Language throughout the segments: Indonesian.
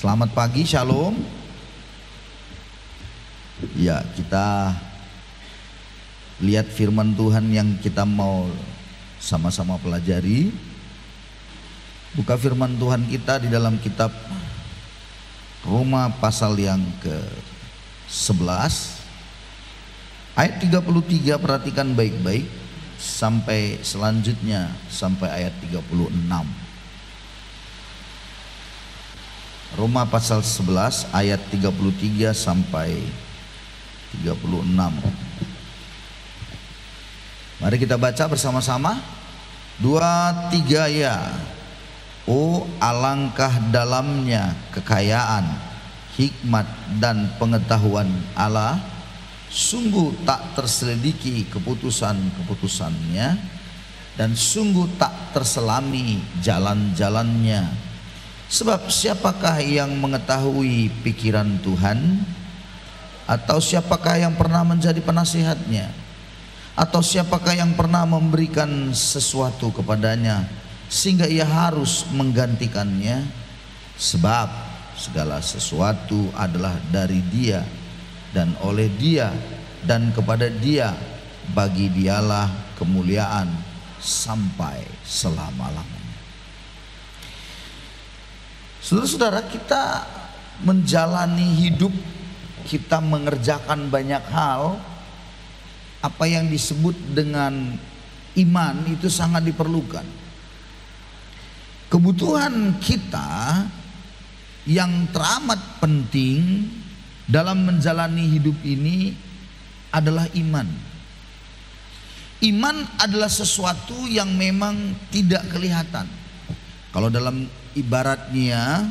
Selamat pagi, Shalom. Ya, kita lihat firman Tuhan yang kita mau sama-sama pelajari. Buka firman Tuhan kita di dalam kitab Roma pasal yang ke-11 ayat 33, perhatikan baik-baik sampai selanjutnya sampai ayat 36. Roma pasal 11 ayat 33 sampai 36. Mari kita baca bersama-sama. 2, 3 ya. Oh, alangkah dalamnya kekayaan, hikmat dan pengetahuan Allah. Sungguh tak terselidiki keputusan-keputusannya, dan sungguh tak terselami jalan-jalannya. Sebab siapakah yang mengetahui pikiran Tuhan? Atau siapakah yang pernah menjadi penasihatnya? Atau siapakah yang pernah memberikan sesuatu kepadanya sehingga ia harus menggantikannya? Sebab segala sesuatu adalah dari Dia dan oleh Dia dan kepada Dia. Bagi Dialah kemuliaan sampai selama-lamanya. Saudara-saudara, kita menjalani hidup, kita mengerjakan banyak hal. Apa yang disebut dengan iman itu sangat diperlukan. Kebutuhan kita yang teramat penting dalam menjalani hidup ini adalah iman. Iman adalah sesuatu yang memang tidak kelihatan. Kalau dalam ibaratnya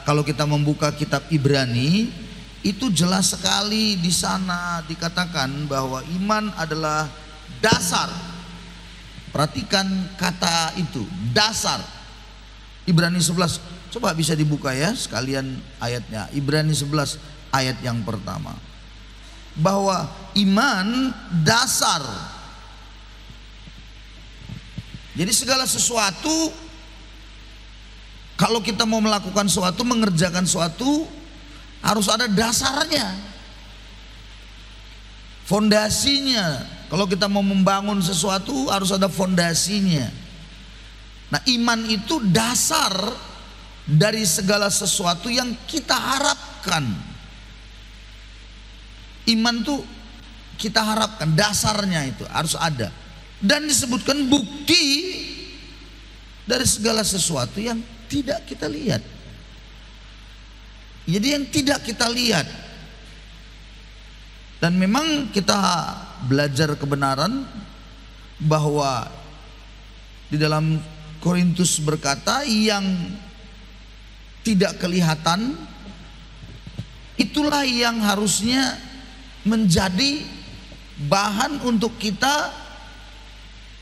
kalau kita membuka kitab Ibrani, itu jelas sekali di sana dikatakan bahwa iman adalah dasar. Perhatikan kata itu, dasar. Ibrani 11, coba bisa dibuka ya sekalian ayatnya. Ibrani 11 ayat yang pertama. Bahwa iman dasar. Jadi segala sesuatu, kalau kita mau melakukan sesuatu, mengerjakan sesuatu, harus ada dasarnya, fondasinya. Kalau kita mau membangun sesuatu, harus ada fondasinya. Nah, iman itu dasar dari segala sesuatu yang kita harapkan. Iman tuh kita harapkan, dasarnya itu harus ada. Dan disebutkan bukti dari segala sesuatu yang tidak kita lihat. Jadi yang tidak kita lihat. Dan memang kita belajar kebenaran bahwa di dalam Korintus berkata, yang tidak kelihatan itulah yang harusnya menjadi bahan untuk kita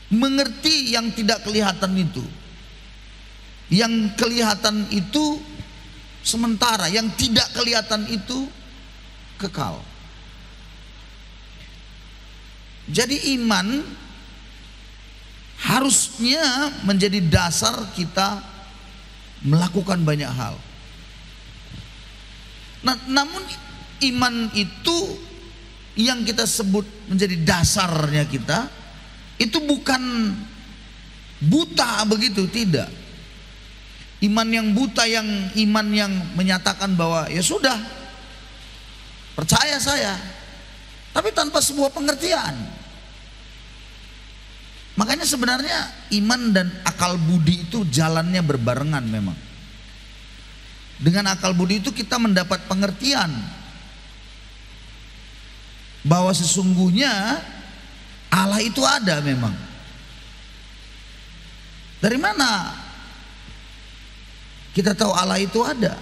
mengerti yang tidak kelihatan itu. Yang kelihatan itu sementara, yang tidak kelihatan itu kekal. Jadi iman harusnya menjadi dasar kita melakukan banyak hal. Nah, namun iman itu yang kita sebut menjadi dasarnya kita, itu bukan buta begitu, tidak. Iman yang buta, iman yang menyatakan bahwa ya sudah, percaya saya, tapi tanpa sebuah pengertian. Makanya sebenarnya iman dan akal budi itu jalannya berbarengan memang. Dengan akal budi itu kita mendapat pengertian bahwa sesungguhnya Allah itu ada memang. Dari mana kita tahu Allah itu ada?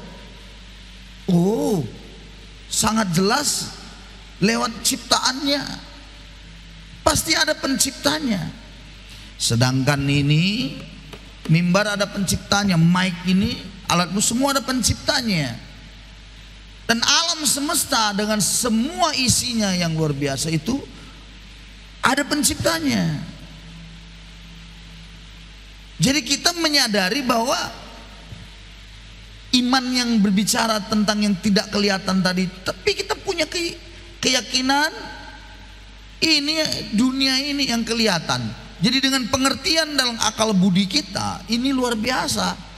Oh, sangat jelas lewat ciptaannya. Pasti ada penciptanya. Sedangkan ini mimbar ada penciptanya, mic ini, alatmu semua ada penciptanya. Dan alam semesta dengan semua isinya yang luar biasa itu ada penciptanya. Jadi kita menyadari bahwa iman yang berbicara tentang yang tidak kelihatan tadi, tapi kita punya keyakinan ini dunia ini yang kelihatan. Jadi dengan pengertian dalam akal budi kita ini luar biasa.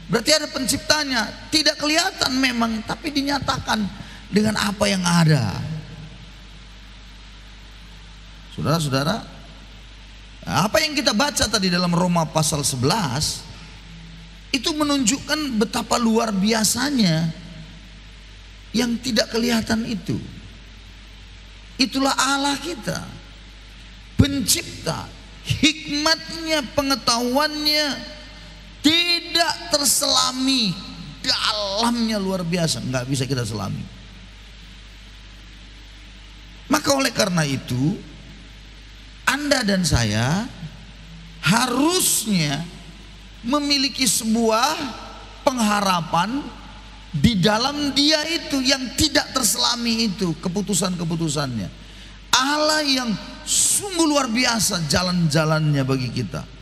Berarti ada penciptanya, tidak kelihatan memang, tapi dinyatakan dengan apa yang ada. Saudara-saudara, apa yang kita baca tadi dalam Roma pasal 11 itu menunjukkan betapa luar biasanya yang tidak kelihatan itu. Itulah Allah kita, pencipta, hikmatnya, pengetahuannya tidak terselami, dalamnya luar biasa, nggak bisa kita selami. Maka oleh karena itu, Anda dan saya harusnya memiliki sebuah pengharapan di dalam Dia itu yang tidak terselami itu keputusan-keputusannya. Allah yang sungguh luar biasa jalan-jalannya bagi kita.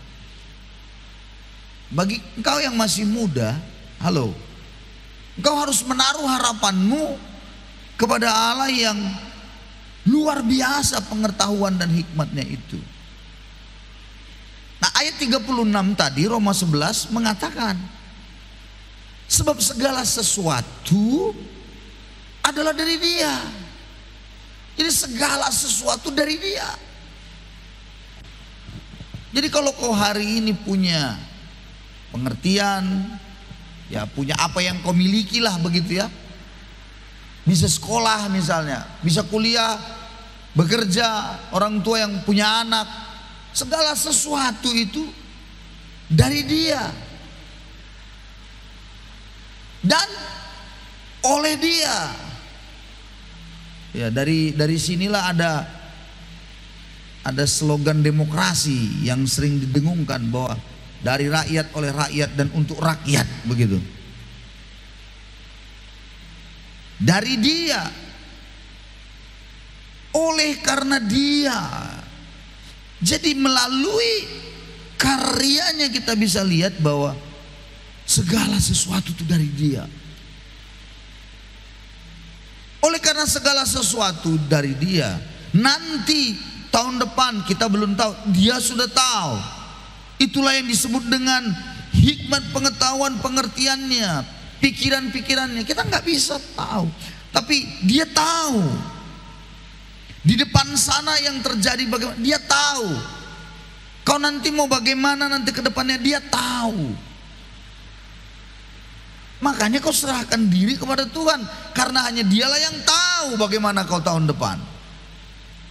Bagi engkau yang masih muda, halo, engkau harus menaruh harapanmu kepada Allah yang luar biasa pengetahuan dan hikmatnya itu. Nah, ayat 36 tadi Roma 11 mengatakan, sebab segala sesuatu adalah dari Dia. Jadi segala sesuatu dari Dia. Jadi kalau kau hari ini punya pengertian, ya punya apa yang kau miliki lah begitu ya. Bisa sekolah misalnya, bisa kuliah, bekerja, orang tua yang punya anak, segala sesuatu itu dari Dia dan oleh Dia. Ya, dari sinilah ada slogan demokrasi yang sering didengungkan bahwa dari rakyat, oleh rakyat, dan untuk rakyat, begitu. Dari Dia, oleh karena Dia. Jadi melalui karyanya kita bisa lihat bahwa segala sesuatu itu dari Dia. Oleh karena segala sesuatu dari Dia, nanti tahun depan kita belum tahu, Dia sudah tahu. Itulah yang disebut dengan hikmat pengetahuan pengertiannya, pikiran-pikirannya. Kita nggak bisa tahu, tapi Dia tahu. Di depan sana yang terjadi bagaimana, Dia tahu. Kau nanti mau bagaimana nanti ke depannya, Dia tahu. Makanya kau serahkan diri kepada Tuhan, karena hanya Dialah yang tahu bagaimana kau tahun depan.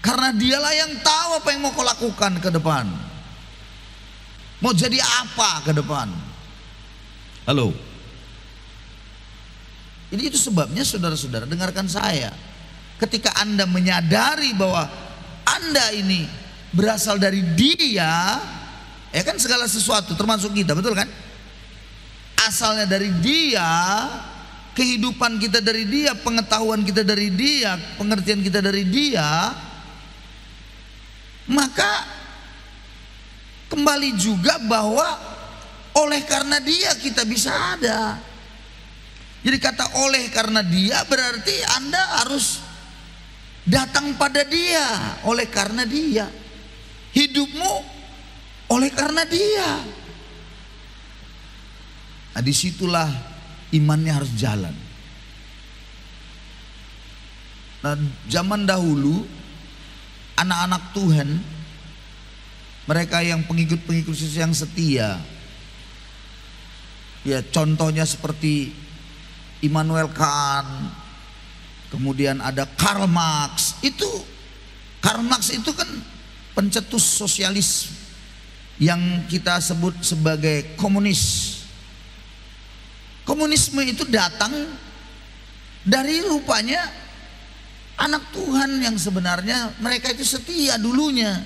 Karena Dialah yang tahu apa yang mau kau lakukan ke depan. Mau jadi apa ke depan? Halo. Jadi itu sebabnya saudara-saudara dengarkan saya. Ketika Anda menyadari bahwa Anda ini berasal dari Dia, ya kan segala sesuatu termasuk kita, betul kan? Asalnya dari Dia, kehidupan kita dari Dia, pengetahuan kita dari Dia, pengertian kita dari Dia, maka kembali juga bahwa oleh karena Dia kita bisa ada. Jadi kata oleh karena Dia berarti Anda harus datang pada Dia. Oleh karena Dia, hidupmu oleh karena Dia. Nah, disitulah imannya harus jalan. Nah, zaman dahulu anak-anak Tuhan, mereka yang pengikut-pengikut Yesus yang setia, ya contohnya seperti Immanuel Kant, kemudian ada Karl Marx. Karl Marx itu kan pencetus sosialis yang kita sebut sebagai komunis. Komunisme itu datang dari rupanya anak Tuhan yang sebenarnya mereka itu setia dulunya,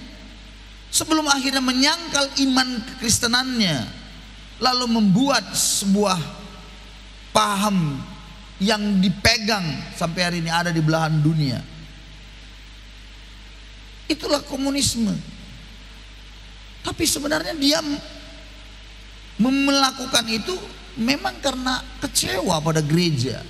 sebelum akhirnya menyangkal iman kekristenannya, lalu membuat sebuah paham yang dipegang sampai hari ini ada di belahan dunia. Itulah komunisme. Tapi sebenarnya dia melakukan itu memang karena kecewa pada gereja.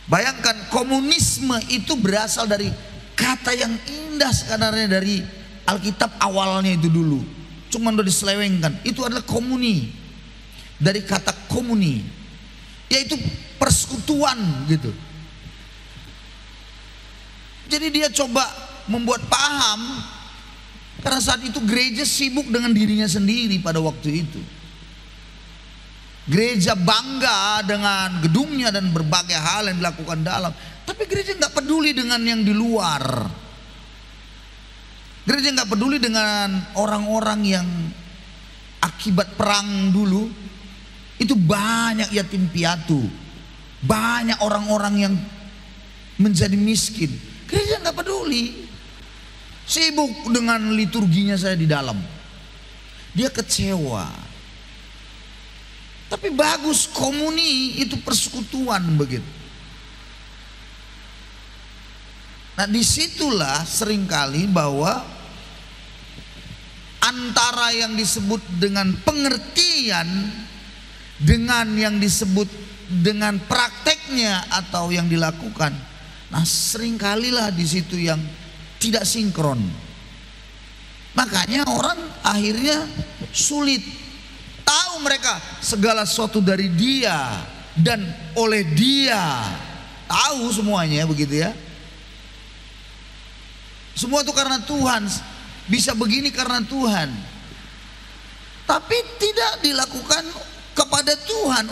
Bayangkan, komunisme itu berasal dari kata yang indah sebenarnya dari Alkitab awalnya itu dulu. Cuman udah diselewengkan. Itu adalah komuni. Dari kata komuni, yaitu persekutuan gitu. Jadi dia coba membuat paham, karena saat itu gereja sibuk dengan dirinya sendiri pada waktu itu. Gereja bangga dengan gedungnya dan berbagai hal yang dilakukan dalam, tapi gereja nggak peduli dengan yang di luar. Gereja nggak peduli dengan orang-orang yang akibat perang dulu itu banyak yatim piatu, banyak orang-orang yang menjadi miskin. Gereja nggak peduli, sibuk dengan liturginya saya di dalam. Dia kecewa. Tapi bagus, komuni itu persekutuan begitu. Nah, disitulah seringkali bahwa antara yang disebut dengan pengertian dengan yang disebut dengan prakteknya atau yang dilakukan, nah seringkalilah di situ yang tidak sinkron. Makanya orang akhirnya sulit tahu mereka segala sesuatu dari dia dan oleh dia, tahu semuanya begitu ya. Semua itu karena Tuhan, bisa begini karena Tuhan, tapi tidak dilakukan kepada Tuhan,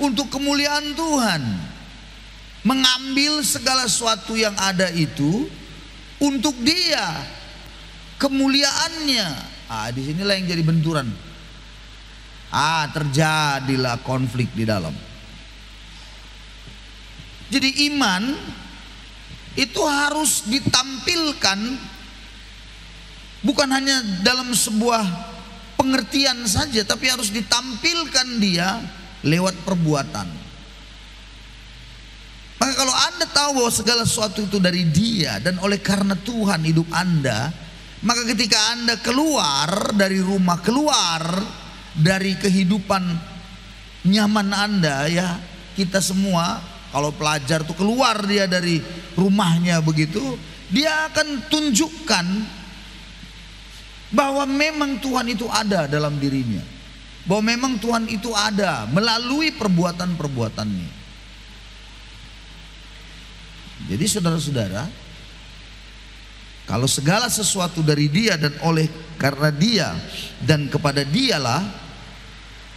untuk kemuliaan Tuhan. Mengambil segala sesuatu yang ada itu untuk dia, kemuliaannya. Disinilah yang jadi benturan. Terjadilah konflik di dalam. Jadi iman itu harus ditampilkan bukan hanya dalam sebuah pengertian saja, tapi harus ditampilkan dia lewat perbuatan. Maka kalau Anda tahu bahwa segala sesuatu itu dari dia dan oleh karena Tuhan hidup Anda, maka ketika Anda keluar dari rumah, keluar dari kehidupan nyaman Anda, ya kita semua kalau pelajar tuh keluar dia dari rumahnya begitu, dia akan tunjukkan bahwa memang Tuhan itu ada dalam dirinya, bahwa memang Tuhan itu ada melalui perbuatan-perbuatannya. Jadi saudara-saudara, kalau segala sesuatu dari dia dan oleh karena dia dan kepada dialah,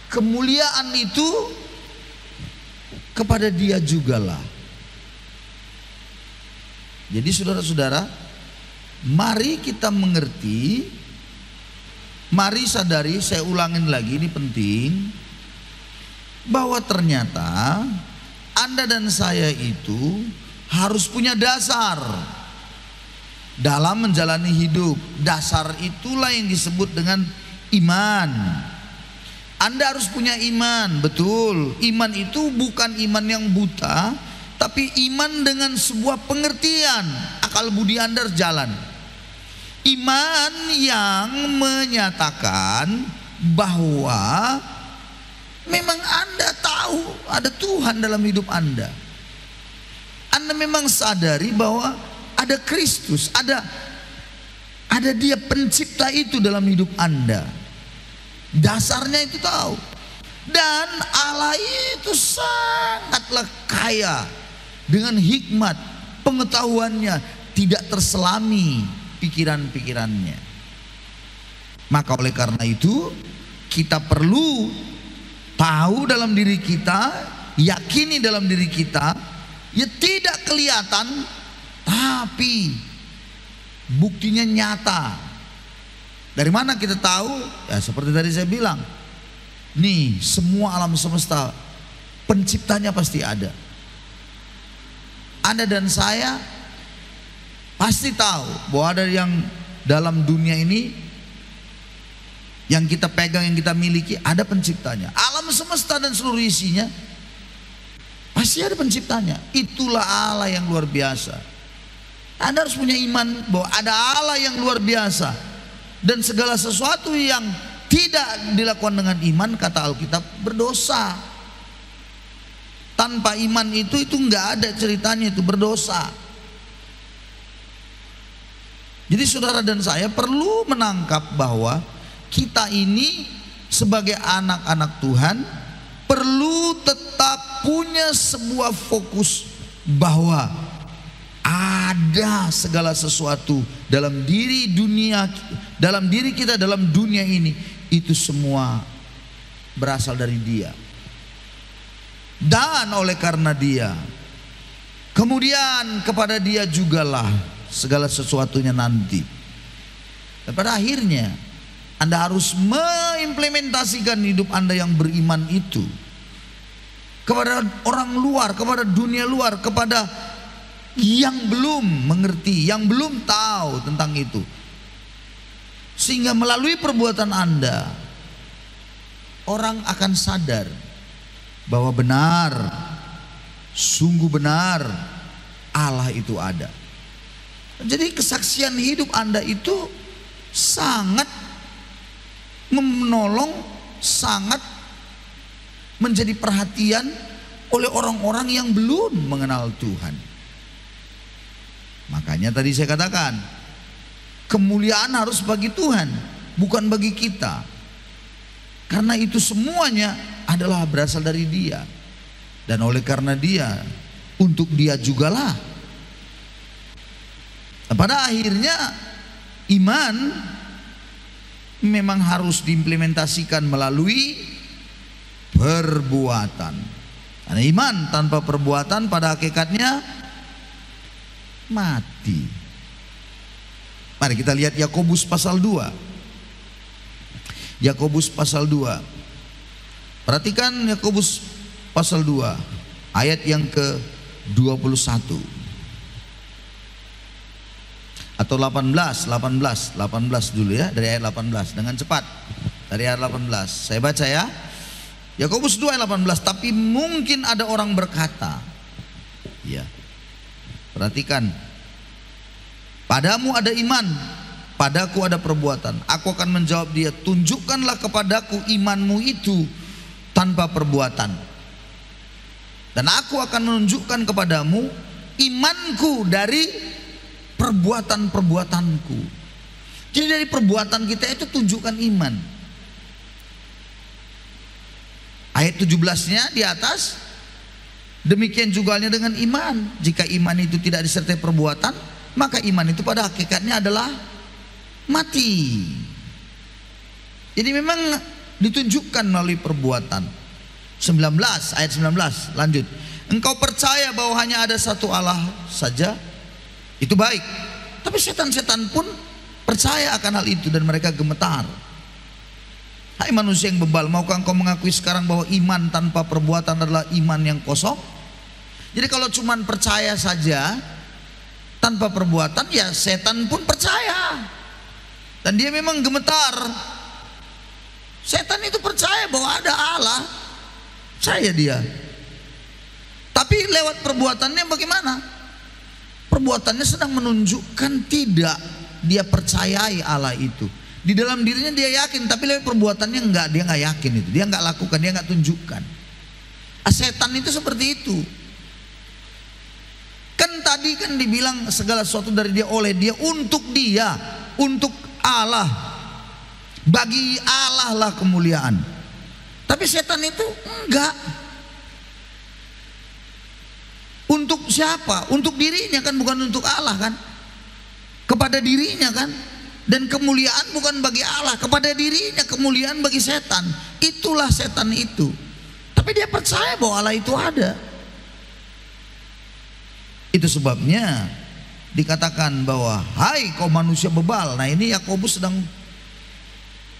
kemuliaan itu kepada dia jugalah. Jadi saudara-saudara, mari kita mengerti, mari sadari, saya ulangin lagi, ini penting, bahwa ternyata Anda dan saya itu harus punya dasar dalam menjalani hidup. Dasar itulah yang disebut dengan iman. Anda harus punya iman, betul. Iman itu bukan iman yang buta, tapi iman dengan sebuah pengertian. Akal budi Anda harus jalan. Iman yang menyatakan bahwa memang Anda tahu ada Tuhan dalam hidup Anda. Anda memang sadari bahwa ada Kristus, ada dia pencipta itu dalam hidup Anda. Dasarnya itu tahu. Dan Allah itu sangatlah kaya dengan hikmat, pengetahuannya tidak terselami pikiran-pikirannya. Maka oleh karena itu kita perlu tahu dalam diri kita, yakini dalam diri kita, ya tidak kelihatan tapi buktinya nyata. Dari mana kita tahu? Ya seperti tadi saya bilang, nih semua alam semesta penciptanya pasti ada. Anda dan saya pasti tahu bahwa ada yang dalam dunia ini yang kita pegang, yang kita miliki, ada penciptanya. Alam semesta dan seluruh isinya pasti ada penciptanya. Itulah Allah yang luar biasa. Anda harus punya iman bahwa ada Allah yang luar biasa, dan segala sesuatu yang tidak dilakukan dengan iman, kata Alkitab, berdosa. Tanpa iman itu nggak ada ceritanya, itu berdosa. Jadi saudara dan saya perlu menangkap bahwa kita ini sebagai anak-anak Tuhan perlu tetap punya sebuah fokus bahwa ada segala sesuatu dalam diri kita, dalam dunia ini, itu semua berasal dari Dia. Dan oleh karena Dia, kemudian kepada Dia jugalah segala sesuatunya nanti. Dan pada akhirnya Anda harus mengimplementasikan hidup Anda yang beriman itu kepada orang luar, kepada dunia luar, kepada yang belum mengerti, yang belum tahu tentang itu. Sehingga melalui perbuatan Anda, orang akan sadar bahwa benar, sungguh benar Allah itu ada. Jadi kesaksian hidup Anda itu sangat menolong, sangat menjadi perhatian oleh orang-orang yang belum mengenal Tuhan. Makanya tadi saya katakan, kemuliaan harus bagi Tuhan, bukan bagi kita. Karena itu semuanya adalah berasal dari Dia. Dan oleh karena Dia, untuk Dia jugalah. Pada akhirnya iman memang harus diimplementasikan melalui perbuatan. Karena iman tanpa perbuatan pada hakikatnya mati. Mari kita lihat Yakobus pasal 2. Yakobus pasal 2. Perhatikan Yakobus pasal 2 ayat yang ke-21 atau 18 dulu ya, dari ayat 18 dengan cepat. Dari ayat 18 saya baca ya. Yakobus 2 ayat 18. Tapi mungkin ada orang berkata, ya, perhatikan, padamu ada iman, padaku ada perbuatan. Aku akan menjawab dia, tunjukkanlah kepadaku imanmu itu tanpa perbuatan, dan aku akan menunjukkan kepadamu imanku dari perbuatan-perbuatanku. Jadi dari perbuatan kita itu tunjukkan iman. Ayat 17-nya di atas, demikian juga halnya dengan iman. Jika iman itu tidak disertai perbuatan, maka iman itu pada hakikatnya adalah mati. Jadi memang ditunjukkan melalui perbuatan. 19 ayat 19 lanjut. Engkau percaya bahwa hanya ada satu Allah saja, itu baik. Tapi setan-setan pun percaya akan hal itu dan mereka gemetar. Hai manusia yang bebal, maukah engkau mengakui sekarang bahwa iman tanpa perbuatan adalah iman yang kosong? Jadi kalau cuma percaya saja tanpa perbuatan, ya setan pun percaya dan dia memang gemetar. Setan itu percaya bahwa ada Allah, percaya dia. Tapi lewat perbuatannya bagaimana? Perbuatannya sedang menunjukkan tidak dia percayai Allah itu. Di dalam dirinya dia yakin, tapi lewat perbuatannya enggak, dia enggak yakin itu. Dia enggak lakukan, dia enggak tunjukkan. Setan itu seperti itu. Kan tadi kan dibilang segala sesuatu dari dia, oleh dia, untuk Allah. Bagi Allah lah kemuliaan. Tapi setan itu enggak. Untuk siapa? Untuk dirinya kan, bukan untuk Allah kan. Kepada dirinya kan. Dan kemuliaan bukan bagi Allah, kepada dirinya kemuliaan bagi setan. Itulah setan itu. Tapi dia percaya bahwa Allah itu ada. Itu sebabnya dikatakan bahwa hai kau manusia bebal. Nah ini Yakobus sedang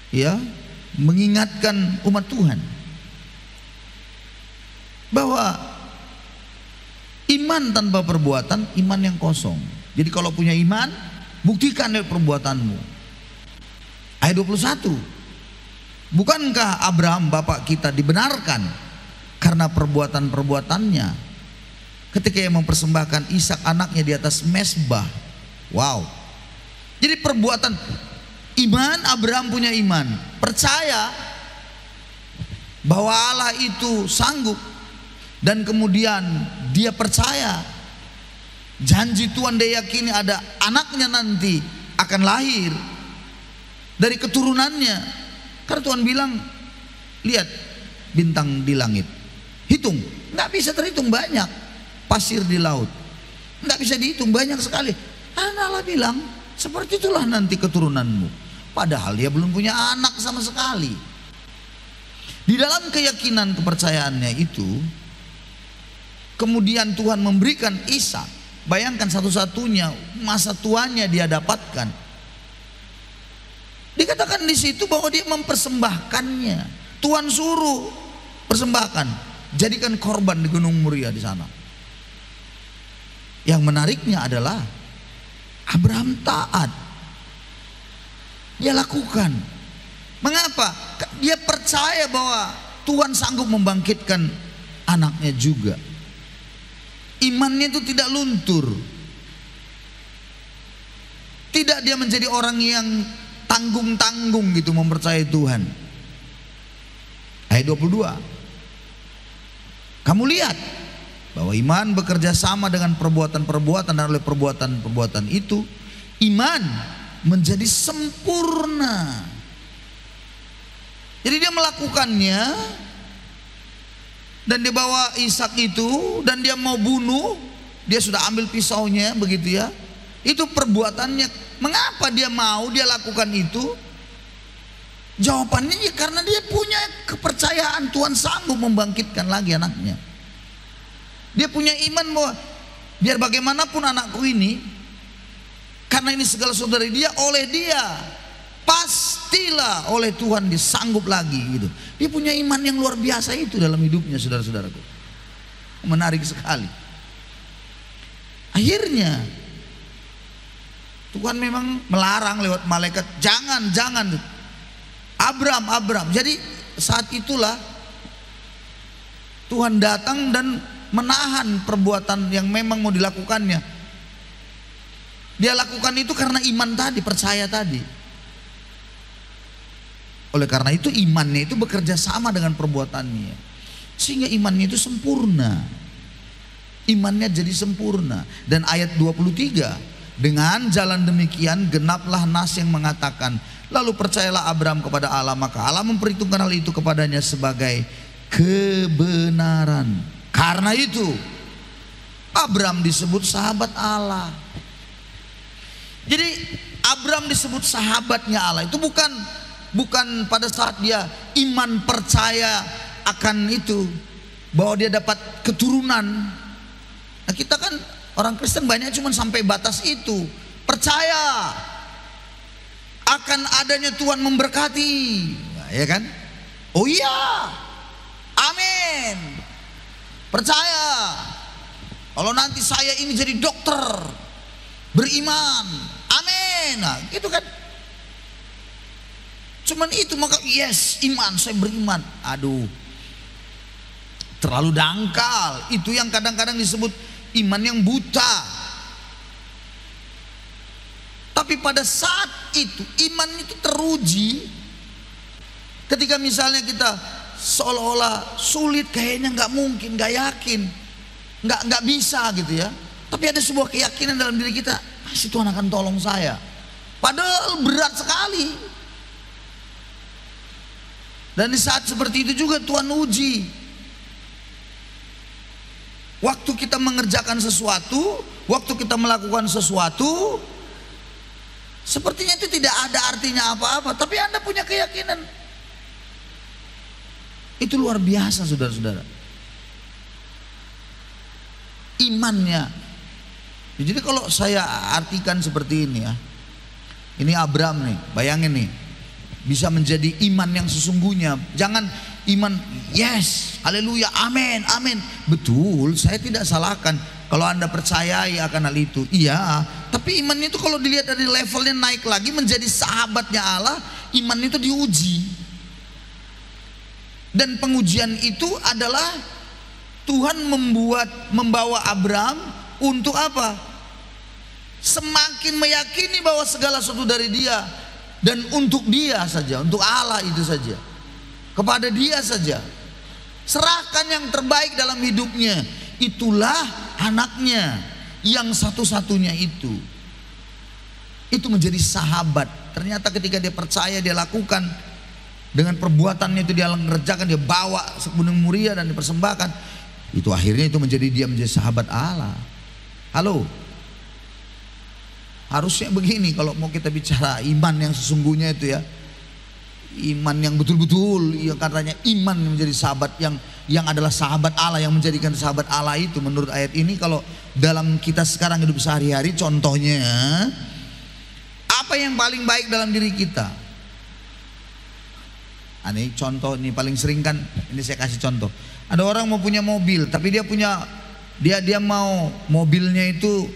ya mengingatkan umat Tuhan bahwa iman tanpa perbuatan iman yang kosong. Jadi kalau punya iman, buktikan dari perbuatanmu. Ayat 21. Bukankah Abraham bapak kita dibenarkan karena perbuatan-perbuatannya ketika ia mempersembahkan Ishak anaknya di atas mezbah? Wow. Jadi perbuatan Iman, Abraham punya iman, percaya bahwa Allah itu sanggup, dan kemudian dia percaya janji Tuhan, dia yakini ada anaknya nanti akan lahir dari keturunannya. Karena Tuhan bilang, lihat bintang di langit, hitung, nggak bisa terhitung, banyak pasir di laut, nggak bisa dihitung, banyak sekali. Karena Allah bilang seperti itulah nanti keturunanmu. Padahal dia belum punya anak sama sekali. Di dalam keyakinan kepercayaannya itu, kemudian Tuhan memberikan Ishak. Bayangkan, satu-satunya masa tuanya dia dapatkan. Dikatakan di situ bahwa dia mempersembahkannya. Tuhan suruh persembahkan, jadikan korban di Gunung Moria di sana. Yang menariknya adalah Abraham taat. Dia lakukan. Mengapa? Dia percaya bahwa Tuhan sanggup membangkitkan anaknya juga. Imannya itu tidak luntur. Tidak dia menjadi orang yang tanggung-tanggung gitu mempercayai Tuhan. Ayat 22. Kamu lihat bahwa iman bekerja sama dengan perbuatan-perbuatan, dan oleh perbuatan-perbuatan itu iman menjadi sempurna. Jadi dia melakukannya, dan dia bawa Ishak itu, dan dia mau bunuh, dia sudah ambil pisaunya begitu ya. Itu perbuatannya. Mengapa dia mau dia lakukan itu? Jawabannya ya karena dia punya kepercayaan Tuhan sanggup membangkitkan lagi anaknya. Dia punya iman bahwa biar bagaimanapun anakku ini, karena ini segala sesuatu dari dia, oleh dia, pastilah oleh Tuhan disanggup lagi gitu. Dia punya iman yang luar biasa itu dalam hidupnya, saudara-saudaraku. Menarik sekali. Akhirnya Tuhan memang melarang lewat malaikat, jangan Abraham. Jadi saat itulah Tuhan datang dan menahan perbuatan yang memang mau dilakukannya. Dia lakukan itu karena iman tadi, percaya tadi. Oleh karena itu imannya itu bekerja sama dengan perbuatannya, sehingga imannya itu sempurna. Imannya jadi sempurna. Dan ayat 23, dengan jalan demikian genaplah nas yang mengatakan, lalu percayalah Abraham kepada Allah, maka Allah memperhitungkan hal itu kepadanya sebagai kebenaran. Karena itu Abraham disebut sahabat Allah. Jadi Abraham disebut sahabatnya Allah itu bukan pada saat dia iman percaya akan itu, bahwa dia dapat keturunan. Nah, kita kan orang Kristen banyak cuma sampai batas itu, percaya akan adanya Tuhan memberkati, nah, ya kan? Oh iya, amin. Percaya kalau nanti saya ini jadi dokter, beriman, amin. Nah, gitu kan? Cuman itu, maka yes, iman, saya beriman. Aduh, terlalu dangkal. Itu yang kadang-kadang disebut iman yang buta. Tapi pada saat itu iman itu teruji ketika misalnya kita seolah-olah sulit, kayaknya nggak mungkin, nggak yakin, nggak bisa gitu ya. Tapi ada sebuah keyakinan dalam diri kita, pasti Tuhan akan tolong saya. Padahal berat sekali. Dan di saat seperti itu juga Tuhan uji. Waktu kita mengerjakan sesuatu, waktu kita melakukan sesuatu, sepertinya itu tidak ada artinya apa-apa, tapi Anda punya keyakinan. Itu luar biasa, saudara-saudara. Imannya. Jadi kalau saya artikan seperti ini ya, ini Abraham nih, bayangin nih, bisa menjadi iman yang sesungguhnya. Jangan iman yes, haleluya, amin, amin. Betul, saya tidak salahkan kalau Anda percayai akan hal itu. Iya, tapi iman itu kalau dilihat dari levelnya naik lagi menjadi sahabatnya Allah, iman itu diuji. Dan pengujian itu adalah Tuhan membawa Abraham untuk apa? Semakin meyakini bahwa segala sesuatu dari dia. dan untuk Dia saja, untuk Allah itu saja, kepada Dia saja. Serahkan yang terbaik dalam hidupnya. Itulah anaknya yang satu-satunya itu menjadi sahabat. Ternyata ketika dia percaya, dia lakukan dengan perbuatannya itu, dia mengerjakan, dia bawa segunung muria dan dipersembahkan, itu akhirnya itu dia menjadi sahabat Allah. Halo, harusnya begini kalau mau kita bicara iman yang sesungguhnya itu ya, iman yang betul-betul, yang katanya iman menjadi sahabat yang adalah sahabat Allah, yang menjadikan sahabat Allah itu menurut ayat ini. Kalau dalam kita sekarang hidup sehari-hari, contohnya apa yang paling baik dalam diri kita? Ini contoh, ini paling sering kan, ini saya kasih contoh. Ada orang mau punya mobil, tapi dia mau mobilnya itu,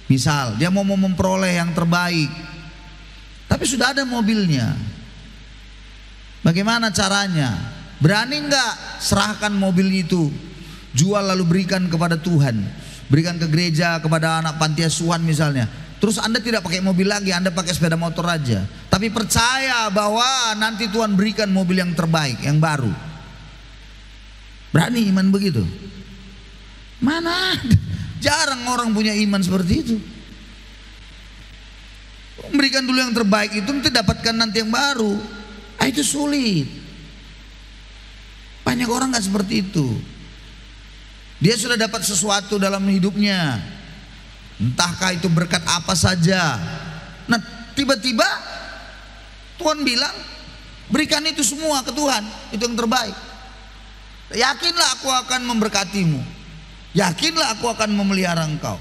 misal dia mau memperoleh yang terbaik, tapi sudah ada mobilnya. Bagaimana caranya? Berani enggak serahkan mobil itu, jual lalu berikan kepada Tuhan, berikan ke gereja, kepada anak panti asuhan misalnya. Terus Anda tidak pakai mobil lagi, Anda pakai sepeda motor aja, tapi percaya bahwa nanti Tuhan berikan mobil yang terbaik, yang baru. Berani iman begitu? Mana? Jarang orang punya iman seperti itu. Memberikan dulu yang terbaik itu, nanti dapatkan nanti yang baru. Itu sulit. Banyak orang gak seperti itu. Dia sudah dapat sesuatu dalam hidupnya, entahkah itu berkat apa saja. Nah tiba-tiba Tuhan bilang, berikan itu semua ke Tuhan, itu yang terbaik. Yakinlah aku akan memberkatimu, yakinlah aku akan memelihara engkau.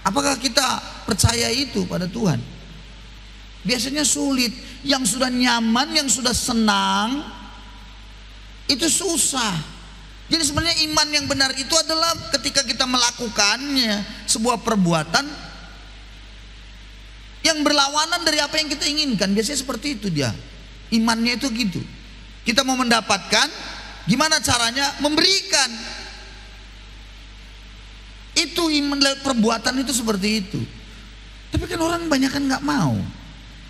Apakah kita percaya itu pada Tuhan? Biasanya sulit. Yang sudah nyaman, yang sudah senang, itu susah. Jadi sebenarnya iman yang benar itu adalah ketika kita melakukannya sebuah perbuatan yang berlawanan dari apa yang kita inginkan. Biasanya seperti itu dia. Imannya itu gitu. Kita mau mendapatkan, gimana caranya? Memberikan. Itu iman, perbuatan itu seperti itu. Tapi kan orang banyak kan nggak mau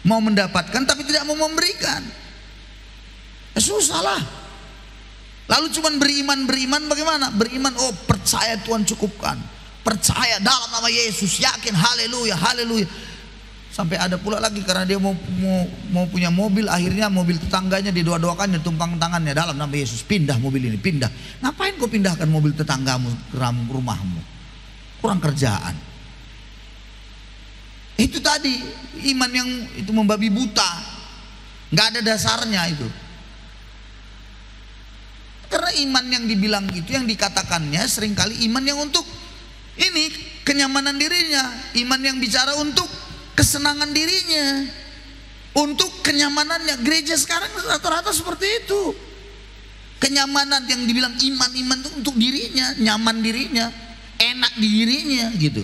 mendapatkan tapi tidak mau memberikan. Susah lah. Lalu cuman beriman bagaimana? Beriman, oh percaya Tuhan cukupkan, percaya dalam nama Yesus, yakin, haleluya, haleluya. Sampai ada pula lagi karena dia mau punya mobil, akhirnya mobil tetangganya didoa-doakannya, tumpang tangannya, dalam nama Yesus pindah mobil ini, pindah. Ngapain kau pindahkan mobil tetanggamu ke rumahmu? Kurang kerjaan. Itu tadi iman yang itu membabi buta, nggak ada dasarnya itu. Karena iman yang dibilang itu, yang dikatakannya seringkali iman yang untuk ini kenyamanan dirinya, iman yang bicara untuk kesenangan dirinya, untuk kenyamanannya. Gereja sekarang rata-rata seperti itu. Kenyamanan yang dibilang iman itu untuk dirinya, nyaman dirinya, enak di dirinya gitu.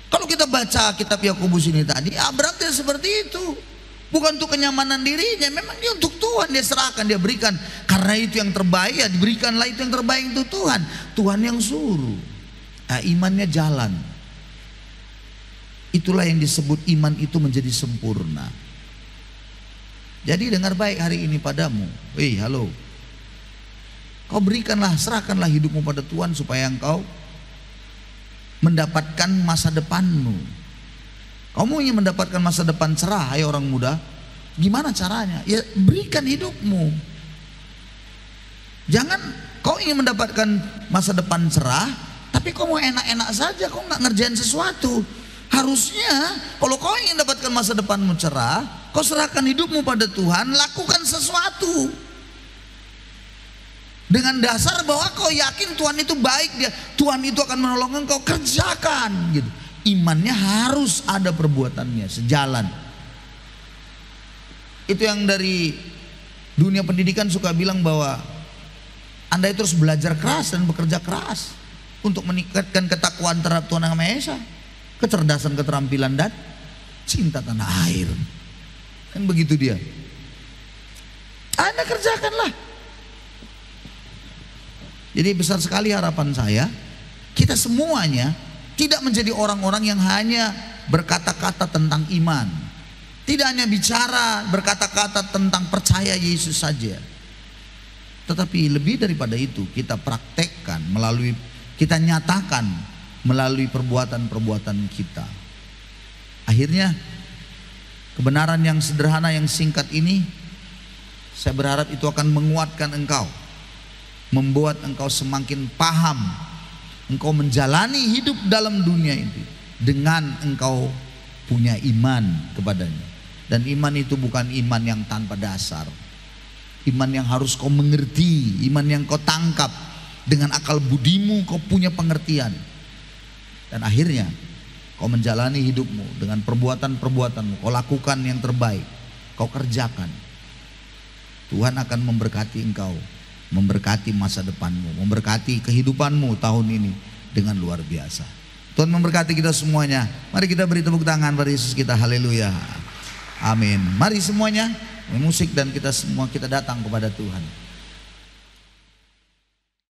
Kalau kita baca kitab Yakobus ini tadi, berarti seperti itu. Bukan untuk kenyamanan dirinya, memang dia untuk Tuhan, dia serahkan, dia berikan. Karena itu yang terbaik, ya diberikanlah itu yang terbaik untuk Tuhan. Tuhan yang suruh. Imannya jalan. Itulah yang disebut iman itu menjadi sempurna. Jadi dengar baik hari ini padamu. Halo. Kau berikanlah, serahkanlah hidupmu pada Tuhan supaya engkau mendapatkan masa depanmu. Kamu ingin mendapatkan masa depan cerah, hai orang muda? Gimana caranya? Ya berikan hidupmu. Jangan kau ingin mendapatkan masa depan cerah, tapi kau mau enak-enak saja, kau nggak ngerjain sesuatu. Harusnya kalau kau ingin mendapatkan masa depanmu cerah, kau serahkan hidupmu pada Tuhan, lakukan sesuatu. Dengan dasar bahwa kau yakin Tuhan itu baik, Tuhan itu akan menolong engkau, kerjakan gitu. Imannya harus ada perbuatannya, sejalan. Itu yang dari dunia pendidikan suka bilang bahwa Anda itu harus belajar keras dan bekerja keras untuk meningkatkan ketakwaan terhadap Tuhan Yang Maha Esa, kecerdasan, keterampilan, dan cinta tanah air. Kan begitu dia. Anda kerjakanlah. Jadi besar sekali harapan saya, kita semuanya tidak menjadi orang-orang yang hanya berkata-kata tentang iman. Tidak hanya bicara berkata-kata tentang percaya Yesus saja, tetapi lebih daripada itu kita praktekkan kita nyatakan melalui perbuatan-perbuatan kita. Akhirnya kebenaran yang sederhana yang singkat ini, saya berharap itu akan menguatkan engkau, membuat engkau semakin paham, engkau menjalani hidup dalam dunia ini dengan engkau punya iman kepadanya. Dan iman itu bukan iman yang tanpa dasar, iman yang harus kau mengerti, iman yang kau tangkap dengan akal budimu, kau punya pengertian. Dan akhirnya kau menjalani hidupmu dengan perbuatan-perbuatanmu, kau lakukan yang terbaik, kau kerjakan. Tuhan akan memberkati engkau, memberkati masa depanmu, memberkati kehidupanmu tahun ini dengan luar biasa. Tuhan memberkati kita semuanya. Mari kita beri tepuk tangan pada Yesus kita. Haleluya. Amin. Mari semuanya musik dan kita semua kita datang kepada Tuhan.